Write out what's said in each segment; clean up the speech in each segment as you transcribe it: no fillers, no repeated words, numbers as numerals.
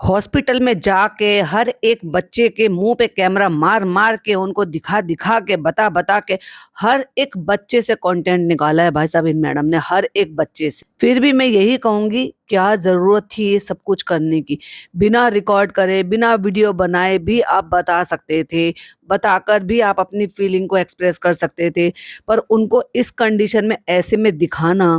Hospital में जाके हर एक बच्चे के मुंह पे कैमरा मार मार के उनको दिखा दिखा के बता बता के हर एक बच्चे से कंटेंट निकाला है भाई साहब इन मैडम ने, हर एक बच्चे से। फिर भी मैं यही कहूंगी, क्या जरूरत थी ये सब कुछ करने की? बिना रिकॉर्ड करे, बिना वीडियो बनाए भी आप बता सकते थे, बताकर भी आप अपनी फीलिंग को एक्सप्रेस कर सकते थे। पर उनको इस कंडीशन में ऐसे में दिखाना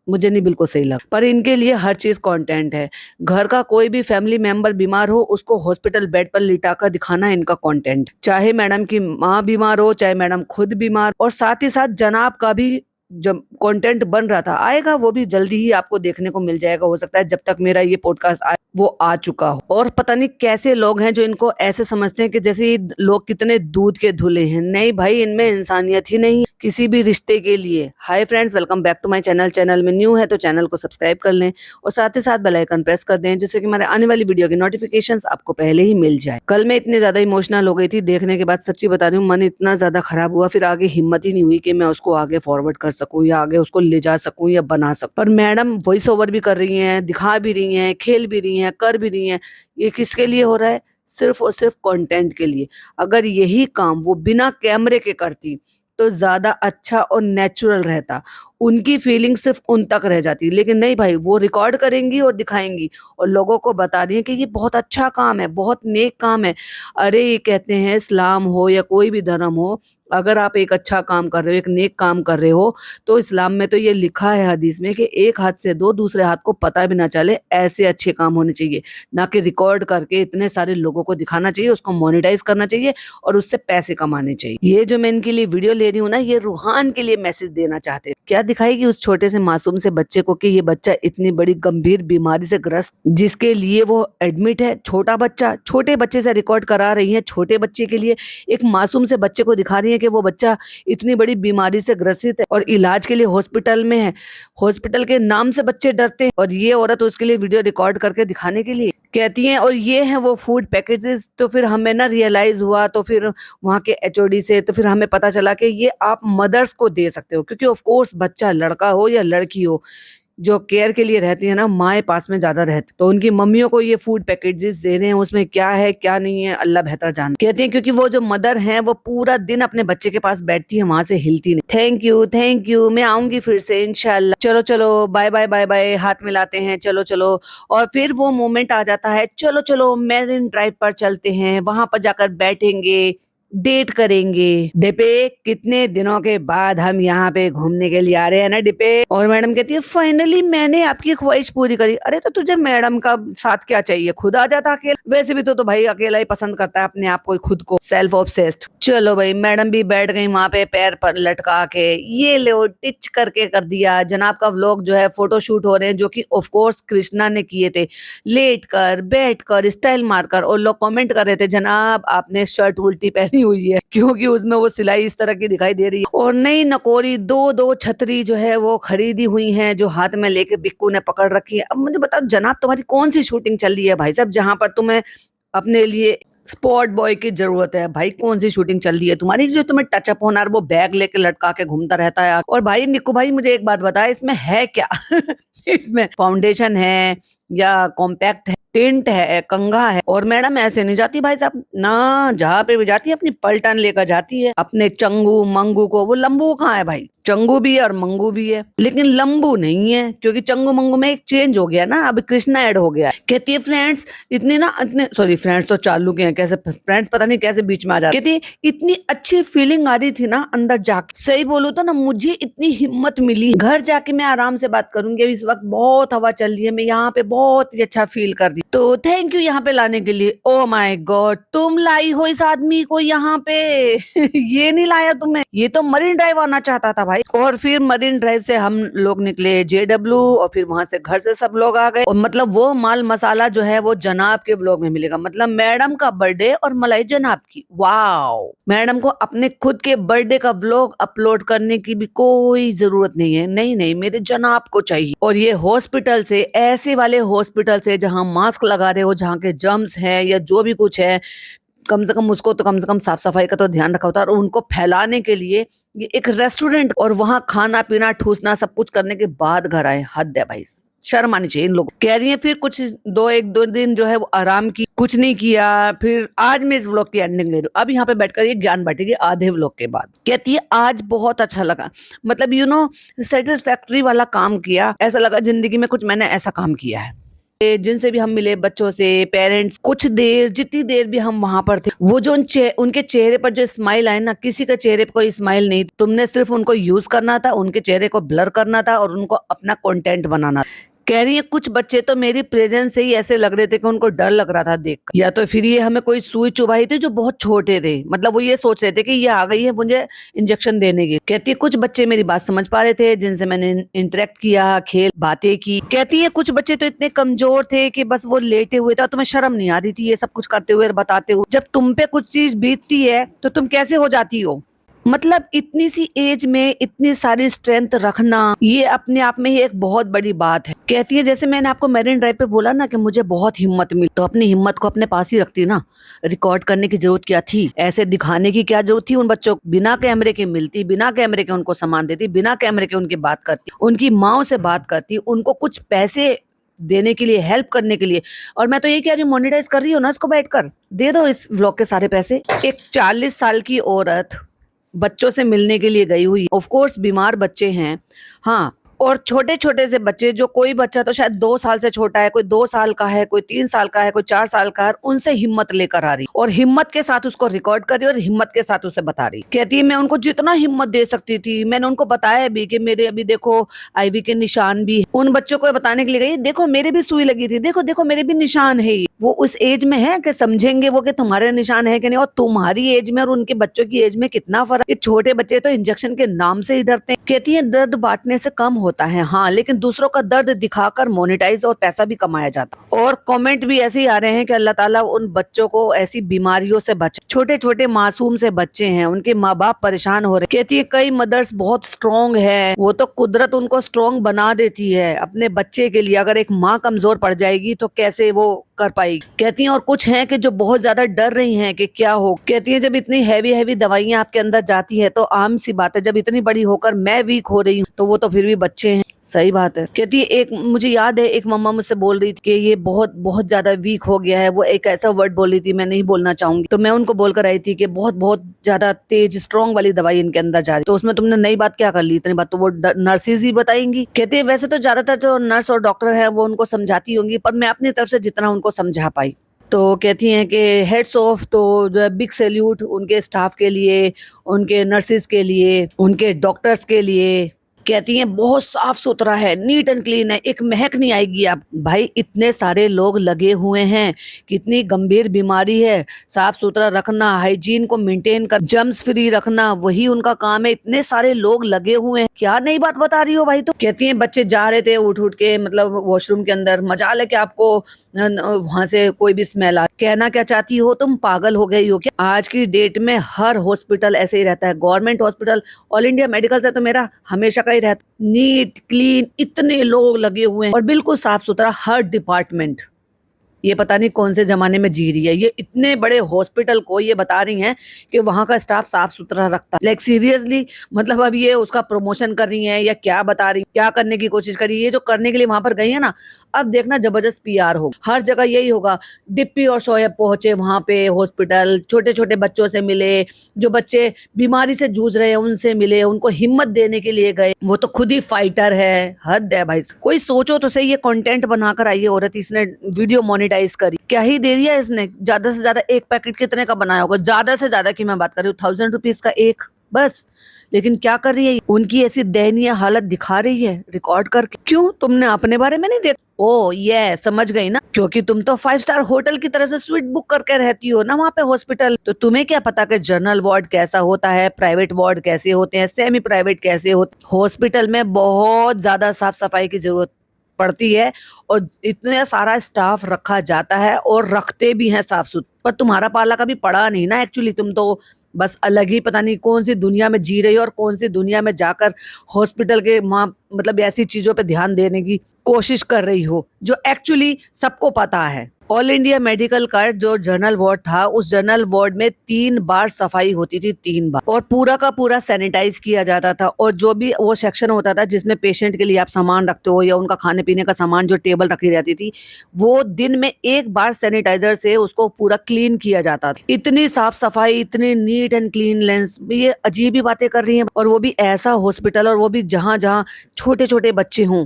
मुझे नहीं बिल्कुल सही लगा। पर इनके लिए हर चीज कंटेंट है। घर का कोई भी फैमिली मेंबर बीमार हो, उसको हॉस्पिटल बेड पर लिटा कर दिखाना इनका कंटेंट। चाहे मैडम की माँ बीमार हो, चाहे मैडम खुद बीमार, और साथ ही साथ जनाब का भी जब कंटेंट बन रहा था, आएगा वो भी जल्दी ही आपको देखने को मिल जाएगा। हो सकता है जब तक मेरा ये पॉडकास्ट आए वो आ चुका हो। और पता नहीं कैसे लोग हैं जो इनको ऐसे समझते हैं कि जैसे ये लोग कितने दूध के धुले हैं। नहीं भाई, इनमें इंसानियत ही नहीं किसी भी रिश्ते के लिए। Hi friends, welcome back to my channel. Channel में न्यू है तो चैनल को सब्सक्राइब कर लें और साथ ही साथ बेल आइकन प्रेस कर दें, जिससे कि हमारे आने वाली वीडियो की नोटिफिकेशंस आपको पहले ही मिल जाए। कल मैं इतनी ज्यादा इमोशनल हो गई थी देखने के बाद, सच्ची बता रही हूँ, मन इतना ज्यादा खराब हुआ, फिर आगे हिम्मत ही नहीं हुई कि मैं उसको आगे फॉरवर्ड कर सकूं या आगे उसको ले जा सकूं या बना सकूं। पर मैडम वॉइस ओवर भी कर रही हैं, दिखा भी रही हैं, खेल भी रही हैं, कर भी रही हैं। ये किसके लिए हो रहा है? सिर्फ और सिर्फ कंटेंट के लिए। अगर यही काम वो बिना कैमरे के करती तो ज्यादा अच्छा और नेचुरल रहता, उनकी फीलिंग सिर्फ उन तक रह जाती। लेकिन नहीं भाई, वो रिकॉर्ड करेंगी और दिखाएंगी और लोगों को बता रही है कि ये बहुत अच्छा काम है, बहुत नेक काम है। अरे ये कहते हैं, इस्लाम हो या कोई भी धर्म हो, अगर आप एक अच्छा काम कर रहे हो, एक नेक काम कर रहे हो, तो इस्लाम में तो ये लिखा है हदीस में कि एक हाथ से दो, दूसरे हाथ को पता भी ना चले, ऐसे अच्छे काम होने चाहिए। ना कि रिकॉर्ड करके इतने सारे लोगों को दिखाना चाहिए, उसको मोनेटाइज करना चाहिए और उससे पैसे कमाने चाहिए। ये जो मैं इनके लिए वीडियो ले रही हूँ ना, ये रूहान के लिए मैसेज देना चाहते हैं। क्या दिखाएगी उस छोटे से मासूम से बच्चे को कि ये बच्चा इतनी बड़ी गंभीर बीमारी से ग्रस्त, जिसके लिए वो एडमिट है। छोटा बच्चा, छोटे बच्चे से रिकॉर्ड करा रही है, छोटे बच्चे के लिए, एक मासूम से बच्चे को दिखा रही है कि वो बच्चा इतनी बड़ी बीमारी से ग्रसित है और इलाज के लिए हॉस्पिटल में है। हॉस्पिटल के नाम से बच्चे डरते हैं और ये औरत उसके लिए वीडियो रिकॉर्ड करके दिखाने के लिए कहती हैं। और ये है वो फूड पैकेजेस। तो फिर हमें ना रियलाइज हुआ, तो फिर वहाँ के एचओडी से तो फिर हमें पता चला कि ये आप मदर्स को दे सकते हो, क्योंकि ऑफ कोर्स बच्चा लड़का हो या लड़की हो, जो केयर के लिए रहती है ना, माएँ पास में ज्यादा रहती, तो उनकी मम्मियों को ये फूड पैकेजेस दे रहे हैं। उसमें क्या है क्या नहीं है अल्लाह बेहतर जानती। कहती है क्योंकि वो जो मदर है वो पूरा दिन अपने बच्चे के पास बैठती है, वहां से हिलती नहीं। थैंक यू, मैं आऊंगी फिर से इंशाल्लाह। चलो चलो, बाय बाय बाय बाय, हाथ मिलाते हैं, चलो चलो। और फिर वो मोमेंट आ जाता है, चलो चलो मैरिन ड्राइव पर चलते हैं, वहां पर जाकर बैठेंगे, डेट करेंगे। डिपे, कितने दिनों के बाद हम यहाँ पे घूमने के लिए आ रहे हैं ना डिपे। और मैडम कहती है फाइनली मैंने आपकी ख्वाहिश पूरी करी। अरे तो तुझे मैडम का साथ क्या चाहिए? खुद आ जाता अकेला। वैसे भी तो भाई अकेला ही पसंद करता है अपने आप को, खुद को, सेल्फ ऑब्सेस्ड। चलो भाई, मैडम भी बैठ गई वहां पे पैर पर लटका के, ये लो टिच करके कर दिया। जनाब का व्लॉग जो है, फोटो शूट हो रहे हैं, जो कि ऑफ कोर्स कृष्णा ने किए थे, लेट कर, बैठ कर, स्टाइल मारकर। और लोग कमेंट कर रहे थे, जनाब आपने शर्ट उल्टी पहनी हुई है, क्योंकि उसमें वो सिलाई इस तरह की दिखाई दे रही है। और नई नकोरी दो दो छतरी जो है वो खरीदी हुई है, जो हाथ में लेके बिक्कू ने पकड़ रखी है। अब मुझे बताओ जनाब, तुम्हारी कौन सी शूटिंग चल रही है भाई साहब, जहां पर तुम्हें अपने लिए स्पॉट बॉय की जरूरत है? भाई कौन सी शूटिंग चल रही है तुम्हारी जो तुम्हें टचअप होना, वो बैग लेके लटका के घूमता रहता है? और भाई निक्कू भाई, मुझे एक बात बता, इसमें है क्या? इसमें फाउंडेशन है या कॉम्पैक्ट है, टिंट है, कंघा है? और मैडम ऐसे नहीं जाती भाई साहब ना, जहाँ पे भी जाती है अपनी पलटन लेकर जाती है अपने चंगू मंगू को। वो लंबू कहाँ है भाई? चंगू भी है और मंगू भी है, लेकिन लंबू नहीं है, क्योंकि चंगू मंगू में एक चेंज हो गया ना, अब कृष्णा ऐड हो गया। कहती है फ्रेंड्स इतने सॉरी, फ्रेंड्स तो चालू के हैं, कैसे फ्रेंड्स पता नहीं कैसे बीच में आ जाते। कहती है इतनी अच्छी फीलिंग आ रही थी ना अंदर जाके, सही बोलूं तो ना मुझे इतनी हिम्मत मिली। घर जाके मैं आराम से बात करूंगी, इस वक्त बहुत हवा चल रही है, मैं यहाँ पे बहुत ही अच्छा फील कर रही। तो थैंक यू यहाँ पे लाने के लिए। ओ माय गॉड, तुम लाई हो इस आदमी को यहाँ पे। ये नहीं लाया तुम्हें, ये तो मरीन ड्राइव आना चाहता था भाई। और फिर मरीन ड्राइव से हम लोग निकले जेडब्ल्यू, और फिर वहां से घर से सब लोग आ गए। और मतलब वो माल मसाला जो है वो जनाब के व्लॉग में मिलेगा, मतलब मैडम का बर्थडे और मलाई जनाब की। वाओ, मैडम को अपने खुद के बर्थडे का व्लॉग अपलोड करने की भी कोई जरूरत नहीं है। नहीं नहीं, मेरे जनाब को चाहिए। और ये हॉस्पिटल से, ऐसे वाले हॉस्पिटल से जहां मास्क लगा रहे हो, जहाँ के जर्म्स है या जो भी कुछ है, कम से कम उसको तो कम से कम साफ सफाई का तो ध्यान रखा होता है। और उनको फैलाने के लिए ये एक रेस्टोरेंट, और वहां खाना पीना ठूसना सब कुछ करने के बाद घर आए। हद है भाई, शर्म आनी चाहिए इन लोगों को। कह रही है फिर कुछ एक दो दिन जो है वो आराम की, कुछ नहीं किया। फिर आज मैं इस व्लॉग की एंडिंग ले रही हूँ। अब यहाँ पे बैठकर ये ज्ञान बांटेगी आधे व्लॉग के बाद। कहती है आज बहुत अच्छा लगा, मतलब सेटिस्फैक्ट्री वाला काम किया, ऐसा लगा जिंदगी में कुछ मैंने ऐसा काम किया है। जिनसे भी हम मिले, बच्चों से, पेरेंट्स, कुछ देर, जितनी देर भी हम वहां पर थे, वो जो उनके चेहरे पर जो स्माइल आए ना, किसी के चेहरे पर कोई स्माइल नहीं। तुमने सिर्फ उनको यूज करना था, उनके चेहरे को ब्लर करना था और उनको अपना कंटेंट बनाना था। कह रही है कुछ बच्चे तो मेरी प्रेजेंस से ही ऐसे लग रहे थे कि उनको डर लग रहा था देख, या तो फिर ये हमें कोई सुई चुभाई थी जो बहुत छोटे थे, मतलब वो ये सोच रहे थे कि ये आ गई है मुझे इंजेक्शन देने की। कहती है कुछ बच्चे मेरी बात समझ पा रहे थे, जिनसे मैंने इंटरेक्ट किया, खेल बातें की। कहती है कुछ बच्चे तो इतने कमजोर थे कि बस वो लेटे हुए थे, तुम्हें शर्म नहीं आ रही थी ये सब कुछ करते हुए और बताते हुए। जब तुम पे कुछ चीज बीतती है तो तुम कैसे हो जाती हो। मतलब इतनी सी एज में इतनी सारी स्ट्रेंथ रखना, ये अपने आप में ही एक बहुत बड़ी बात है। कहती है जैसे मैंने आपको मैरिन ड्राइव पे बोला ना कि मुझे बहुत हिम्मत मिली, तो अपनी हिम्मत को अपने पास ही रखती ना। रिकॉर्ड करने की जरूरत क्या थी, ऐसे दिखाने की क्या जरूरत थी उन बच्चों को। बिना कैमरे के मिलती, बिना कैमरे के उनको सामान देती, बिना कैमरे के उनकी बात करती, उनकी माओ से बात करती, उनको कुछ पैसे देने के लिए, हेल्प करने के लिए। और मैं तो ये कह रही हूँ मोनेटाइज कर रही हो ना इसको, बैठकर दे दो इस व्लॉग के सारे पैसे। एक 40 साल की औरत बच्चों से मिलने के लिए गई हुई, ऑफ कोर्स बीमार बच्चे हैं, हाँ, और छोटे छोटे से बच्चे, जो कोई बच्चा तो शायद 2 साल से छोटा है, कोई 2 साल का है, कोई 3 साल का है, कोई 4 साल का है, उनसे हिम्मत लेकर आ रही और हिम्मत के साथ उसको रिकॉर्ड कर रही और हिम्मत के साथ उसे बता रही। कहती है मैं उनको जितना हिम्मत दे सकती थी मैंने उनको बताया भी कि मेरे अभी देखो आईवी के निशान भी। उन बच्चों को बताने के लिए गई, देखो मेरे भी सुई लगी थी, देखो देखो मेरे भी निशान है। वो उस एज में है कि समझेंगे वो कि तुम्हारे निशान है कि नहीं, और तुम्हारी एज में और उनके बच्चों की एज में कितना फर्क। ये छोटे बच्चे तो इंजेक्शन के नाम से ही डरते हैं। कहती है दर्द बांटने से कम होता है, हाँ, लेकिन दूसरों का दर्द दिखाकर मोनेटाइज और पैसा भी कमाया जाता। और कमेंट भी ऐसे ही आ रहे हैं कि अल्लाह ताला उन बच्चों को ऐसी बीमारियों से बचाए। छोटे छोटे मासूम से बच्चे हैं, उनके माँ बाप परेशान हो रहे। कहती है कई मदर्स बहुत स्ट्रॉन्ग है, वो तो कुदरत उनको स्ट्रॉन्ग बना देती है अपने बच्चे के लिए। अगर एक माँ कमजोर पड़ जाएगी तो कैसे वो कर पाएगी। कहती हैं और कुछ हैं कि जो बहुत ज्यादा डर रही हैं कि क्या हो। कहती है जब इतनी हैवी हैवी दवाइयां आपके अंदर जाती है तो आम सी बात है, जब इतनी बड़ी होकर मैं वीक हो रही हूँ तो वो तो फिर भी बच्चे हैं। सही बात है। कहती है एक मुझे याद है एक मम्मा मुझसे बोल रही थी कि ये बहुत बहुत ज्यादा वीक हो गया है। वो एक ऐसा वर्ड बोल रही थी, मैं नहीं बोलना चाहूंगी, तो मैं उनको बोलकर आई थी कि बहुत बहुत ज्यादा तेज स्ट्रॉन्ग वाली दवाई इनके अंदर जा रही। तो उसमें तुमने नई बात क्या कर ली, इतनी बात तो वो नर्सेज ही बताएंगी। कहती है वैसे तो ज्यादातर जो नर्स और डॉक्टर है वो उनको समझाती होंगी, पर मैं अपनी तरफ से जितना उनको समझा पाई। तो कहती हैं कि हेड्स ऑफ, तो जो है बिग सैल्यूट उनके स्टाफ के लिए, उनके नर्सिस के लिए, उनके डॉक्टर्स के लिए। कहती हैं बहुत साफ सुथरा है, नीट एंड क्लीन है, एक महक नहीं आएगी। आप भाई इतने सारे लोग लगे हुए हैं, कितनी गंभीर बीमारी है, साफ सुथरा रखना, हाइजीन को मेंटेन कर, जर्म्स फ्री रखना, वही उनका काम है। इतने सारे लोग लगे हुए हैं, क्या नई बात बता रही हो भाई। तो कहती हैं बच्चे जा रहे थे उठ उठ के, मतलब वॉशरूम के अंदर, मजाल है कि आपको वहां से कोई भी स्मेल आ। कहना क्या चाहती हो, तुम पागल हो गई हो क्या। आज की डेट में हर हॉस्पिटल ऐसे ही रहता है, government hospital, all India medical से तो मेरा हमेशा का ही रहता, नीट क्लीन, इतने लोग लगे हुए हैं और बिल्कुल साफ सुथरा हर डिपार्टमेंट। ये पता नहीं कौन से जमाने में जी रही है, ये इतने बड़े हॉस्पिटल को ये बता रही हैं कि वहां का स्टाफ साफ सुथरा रखता है। लाइक सीरियसली, मतलब अब ये उसका प्रमोशन कर रही हैं या क्या बता रही, क्या करने की कोशिश कर रही है। ये जो करने के लिए वहां पर गई है ना, अब देखना जबरदस्त पीआर होगा, हर जगह यही होगा। डिप्पी और शोएब पहुंचे वहां पे हॉस्पिटल, छोटे छोटे बच्चों से मिले, जो बच्चे बीमारी से जूझ रहे हैं उनसे मिले, उनको हिम्मत देने के लिए गए। वो तो खुद ही फाइटर है, हद है भाई। कोई सोचो तो सही, ये कंटेंट बनाकर आई है औरत, इसने वीडियो मोनेटाइज करी, क्या ही दे दिया इसने। ज्यादा से ज्यादा एक पैकेट कितने का बनाया होगा, ज्यादा से ज्यादा की मैं बात कर रही हूँ 1000 रुपीज का एक, बस। लेकिन क्या कर रही है, उनकी ऐसी दयनीय हालत दिखा रही है रिकॉर्ड करके। क्यों, तुमने अपने बारे में नहीं देखा। ओ ये समझ गई ना, क्योंकि तुम तो 5 स्टार होटल की तरह से स्वीट बुक करके रहती हो ना वहाँ पे हॉस्पिटल, तो तुम्हें क्या पता कि जनरल वार्ड कैसा होता है, प्राइवेट वार्ड कैसे होते हैं, सेमी प्राइवेट कैसे होते। हॉस्पिटल में बहुत ज्यादा साफ सफाई की जरूरत पड़ती है और इतना सारा स्टाफ रखा जाता है और रखते भी हैं साफ सुथरा। पर तुम्हारा पाला कभी पड़ा नहीं ना एक्चुअली, तुम तो बस अलग ही पता नहीं कौन सी दुनिया में जी रही हो और कौन सी दुनिया में जाकर हॉस्पिटल के वहाँ मतलब ऐसी चीजों पे ध्यान देने की कोशिश कर रही हो, जो एक्चुअली सबको पता है। ऑल इंडिया मेडिकल का जो जनरल वार्ड था, उस जनरल वार्ड में 3 बार सफाई होती थी, 3 बार, और पूरा का पूरा सैनिटाइज किया जाता था। और जो भी वो सेक्शन होता था जिसमें पेशेंट के लिए आप सामान रखते हो या उनका खाने पीने का सामान जो टेबल रखी रहती थी, वो दिन में 1 बार सैनिटाइजर से उसको पूरा क्लीन किया जाता था। इतनी साफ सफाई, इतनी नीट एंड क्लीननेस, ये अजीब ही बातें कर रही हैं। और वो भी ऐसा हॉस्पिटल, और वो भी जहाँ जहाँ छोटे छोटे बच्चे हों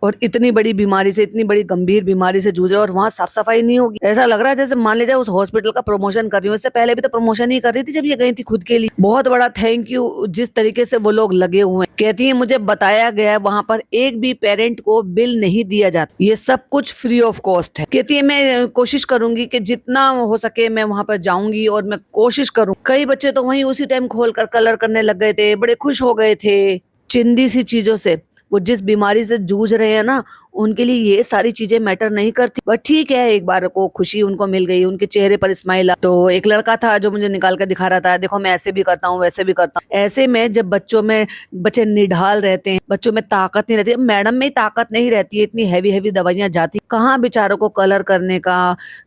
और इतनी बड़ी बीमारी से, इतनी बड़ी गंभीर बीमारी से जूझ रहे, और वहां साफ सफाई नहीं होगी। ऐसा लग रहा है जैसे मान लीजिए उस हॉस्पिटल का प्रमोशन कर रही हूँ। इससे पहले भी तो प्रमोशन ही कर रही थी जब ये गई थी खुद के लिए। बहुत बड़ा थैंक यू जिस तरीके से वो लोग लगे हुए हैं। कहती है मुझे बताया गया है वहां पर एक भी पेरेंट को बिल नहीं दिया जाता, ये सब कुछ फ्री ऑफ कॉस्ट है। कहती है मैं कोशिश करूंगी कि जितना हो सके मैं वहां पर जाऊंगी और मैं कोशिश करूँ। कई बच्चे तो वहीं उसी टाइम खोल कर कलर करने लग गए थे, बड़े खुश हो गए थे चिंदी सी चीजों से। वो जिस बीमारी से जूझ रहे हैं ना, उनके लिए ये सारी चीजें मैटर नहीं करती। बट ठीक है, एक बार को खुशी उनको मिल गई, उनके चेहरे पर स्माइल आ। तो एक लड़का था जो मुझे निकाल कर दिखा रहा था, देखो मैं ऐसे भी करता हूँ, वैसे भी करता हूँ। ऐसे में जब बच्चे निढाल रहते हैं, बच्चों में ताकत नहीं रहती, मैडम में ही ताकत नहीं रहती है, इतनी हैवी हैवी दवाइयां जाती कहाँ बेचारों को कलर करने का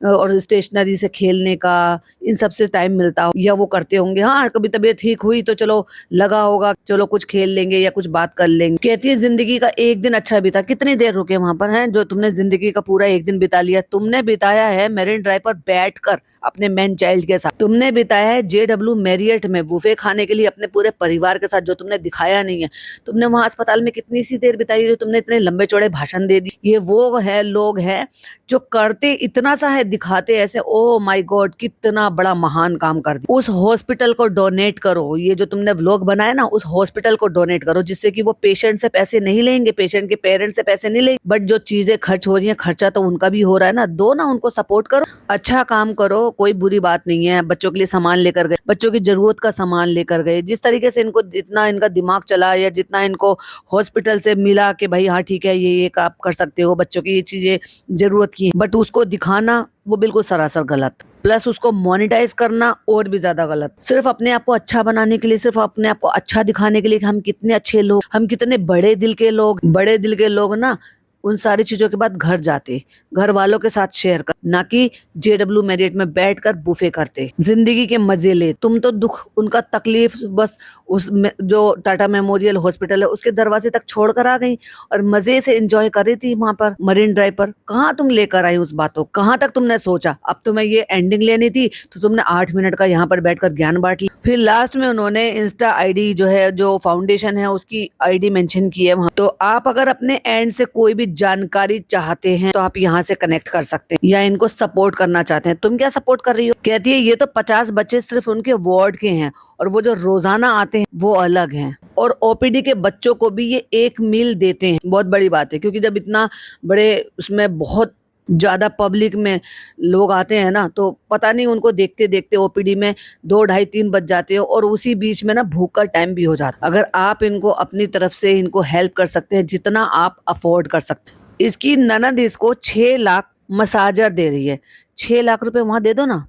और स्टेशनरी से खेलने का, इन सब से टाइम मिलता हो, या वो करते होंगे। हाँ, कभी तबीयत ठीक हुई तो चलो लगा होगा, चलो कुछ खेल लेंगे या कुछ बात कर लेंगे। कहती है जिंदगी का एक दिन अच्छा बीता। कितनी देर रुके वहां पर हैं जो तुमने जिंदगी का पूरा एक दिन बिता लिया? तुमने बिताया है मेरिन ड्राइव पर बैठकर अपने मैन चाइल्ड के साथ। तुमने बिताया है JW मैरियट में बुफे खाने के लिए अपने पूरे परिवार के साथ, जो तुमने दिखाया नहीं है। तुमने वहां अस्पताल में कितनी सी देर बिताई जो तुमने इतने लंबे चौड़े भाषण दे दी। ये वो है लोग हैं जो करते इतना सा है, दिखाते ऐसे। ओ माय गॉड, कितना बड़ा महान काम कर दिया। उस हॉस्पिटल को डोनेट करो। ये जो तुमने व्लॉग बनाया ना, उस हॉस्पिटल को डोनेट करो, जिससे कि वो पेशेंट से पैसे नहीं लेंगे, पेशेंट के पेरेंट्स से पैसे नहीं लेंगे, बट जो चीजें खर्च हो रही हैं, खर्चा तो उनका भी हो रहा है ना। दो ना, उनको सपोर्ट करो, अच्छा काम करो, कोई बुरी बात नहीं है। बच्चों के लिए सामान लेकर गए, बच्चों की जरूरत का सामान लेकर गए। जिस तरीके से इनको, जितना इनका दिमाग चला या जितना इनको हॉस्पिटल से मिला कि भाई हाँ ठीक है, ये आप कर सकते हो, बच्चों की ये चीजें जरूरत की, बट उसको दिखाना वो बिल्कुल सरासर गलत। प्लस उसको मोनेटाइज करना और भी ज्यादा गलत। सिर्फ अपने आप को अच्छा बनाने के लिए, सिर्फ अपने आप को अच्छा दिखाने के लिए कि हम कितने अच्छे लोग, हम कितने बड़े दिल के लोग। बड़े दिल के लोग ना उन सारी चीजों के बाद घर जाते, घर वालों के साथ शेयर कर, ना कि JW मैरियट में बैठकर बुफे करते, जिंदगी के मजे ले। तुम तो दुख, उनका तकलीफ बस जो टाटा मेमोरियल हॉस्पिटल है उसके दरवाजे तक छोड़ कर आ गई, और मजे से एंजॉय कर रही थी वहां पर मरीन ड्राइव पर। कहाँ तुम लेकर आई उस बातों, कहाँ तक तुमने सोचा? अब तुम्हें ये एंडिंग लेनी थी तो तुमने 8 मिनट का यहाँ पर बैठकर ज्ञान बांट लिया। फिर लास्ट में उन्होंने इंस्टा ID जो है, जो फाउंडेशन है उसकी ID मेंशन की है वहां। तो आप अगर अपने एंड से कोई भी जानकारी चाहते हैं तो आप यहाँ से कनेक्ट कर सकते हैं, या इनको सपोर्ट करना चाहते हैं। तुम क्या सपोर्ट कर रही हो? कहती है ये तो 50 बच्चे सिर्फ उनके वार्ड के हैं, और वो जो रोजाना आते हैं वो अलग हैं, और OPD के बच्चों को भी ये एक मील देते हैं। बहुत बड़ी बात है, क्योंकि जब इतना बड़े उसमें बहुत ज्यादा पब्लिक में लोग आते हैं ना, तो पता नहीं उनको देखते देखते OPD में 2, 2:30, 3 बज जाते हैं, और उसी बीच में ना भूख का टाइम भी हो जाता है। अगर आप इनको अपनी तरफ से इनको हेल्प कर सकते हैं, जितना आप अफोर्ड कर सकते हैं। इसकी ननद इसको 6 लाख मसाजर दे रही है। 6 लाख रुपए वहां दे दो ना।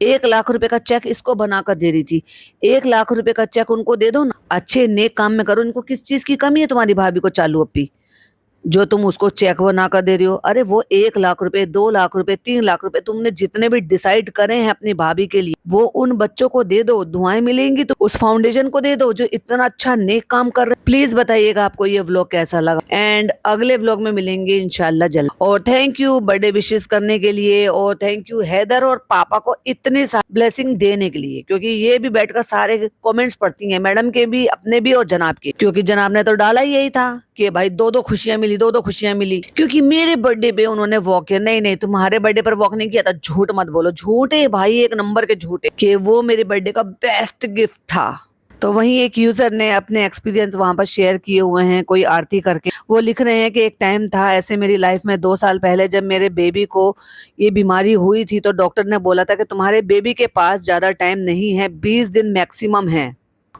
1 लाख रुपए का चेक इसको बनाकर दे रही थी, 1 लाख रुपए का चेक उनको दे दो ना। अच्छे नेक काम में करो। इनको किस चीज की कमी है तुम्हारी भाभी को, चालू अप्पी, जो तुम उसको चेक बना कर दे रही हो? अरे वो 1 लाख रुपए, 2 लाख रुपए, 3 लाख रुपए तुमने जितने भी डिसाइड करे हैं अपनी भाभी के लिए, वो उन बच्चों को दे दो। दुआएं मिलेंगी तो उस फाउंडेशन को दे दो जो इतना अच्छा नेक काम कर रहे हैं। प्लीज बताइएगा आपको ये व्लॉग कैसा लगा, एंड अगले व्लॉग में मिलेंगे इंशाल्लाह जल्द। और थैंक यू बर्थडे विशेष करने के लिए, और थैंक यू हैदर और पापा को इतनी ब्लेसिंग देने के लिए, क्योंकि ये भी बैठकर सारे कमेंट्स पढ़ती हैं, मैडम के भी, अपने भी और जनाब के, क्योंकि जनाब ने तो डाला ही यही था कि भाई 2-2 खुशियां मिली, 2-2 खुशियां मिली, क्योंकि मेरे बर्थडे पे उन्होंने वॉक किया। नहीं नहीं, तुम्हारे बर्थडे पर वॉक नहीं किया था, झूठ मत बोलो, झूठे भाई, एक नंबर के झूठे, कि वो मेरे बर्थडे का बेस्ट गिफ्ट था। तो वहीं एक यूजर ने अपने एक्सपीरियंस वहां पर शेयर किए हुए हैं, कोई आरती करके। वो लिख रहे हैं कि एक टाइम था ऐसे मेरी लाइफ में 2 साल पहले, जब मेरे बेबी को ये बीमारी हुई थी, तो डॉक्टर ने बोला था कि तुम्हारे बेबी के पास ज्यादा टाइम नहीं है, 20 दिन मैक्सिमम है।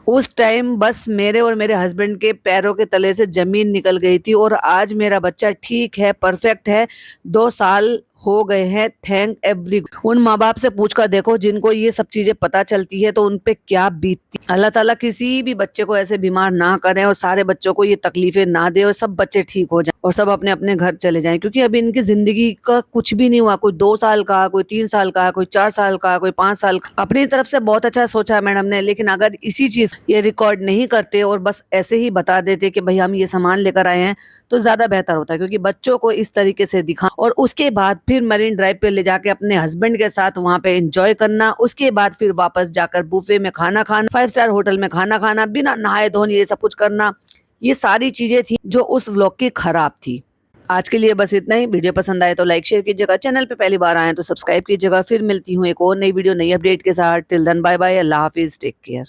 उस टाइम बस मेरे और मेरे हस्बैंड के पैरों के तले से जमीन निकल गई थी, और आज मेरा बच्चा ठीक है, परफेक्ट है, 2 साल हो गए हैं, थैंक एवरी। उन माँ बाप से पूछ कर देखो जिनको ये सब चीजें पता चलती है तो उन पे क्या बीतती। अल्लाह ताला किसी भी बच्चे को ऐसे बीमार ना करे और सारे बच्चों को ये तकलीफें ना दे और सब बच्चे ठीक हो जाएं और सब अपने अपने घर चले जाएं, क्योंकि अभी इनकी जिंदगी का कुछ भी नहीं हुआ। कोई 2 साल का, कोई 3 साल का, कोई 4 साल का, कोई 5 साल का। अपनी तरफ से बहुत अच्छा सोचा है मैडम ने, लेकिन अगर इसी चीज ये रिकॉर्ड नहीं करते और बस ऐसे ही बता देते कि भाई हम ये सामान लेकर आए हैं तो ज्यादा बेहतर होता है, क्योंकि बच्चों को इस तरीके से दिखा और उसके बाद फिर मरीन ड्राइव पे ले जाके अपने हस्बैंड के साथ वहां पे एंजॉय करना, उसके बाद फिर वापस जाकर बुफे में खाना खाना, 5 स्टार होटल में खाना खाना, बिना नहाए धोने ये सब कुछ करना, ये सारी चीजें थी जो उस व्लॉग की खराब थी। आज के लिए बस इतना ही। वीडियो पसंद आए तो लाइक शेयर कीजिएगा, चैनल पे पहली बार आए तो सब्सक्राइब कीजिएगा। फिर मिलती हूँ एक और नई वीडियो नई अपडेट के साथ। टिल देन बाय बाय, अल्लाह हाफिज, टेक केयर।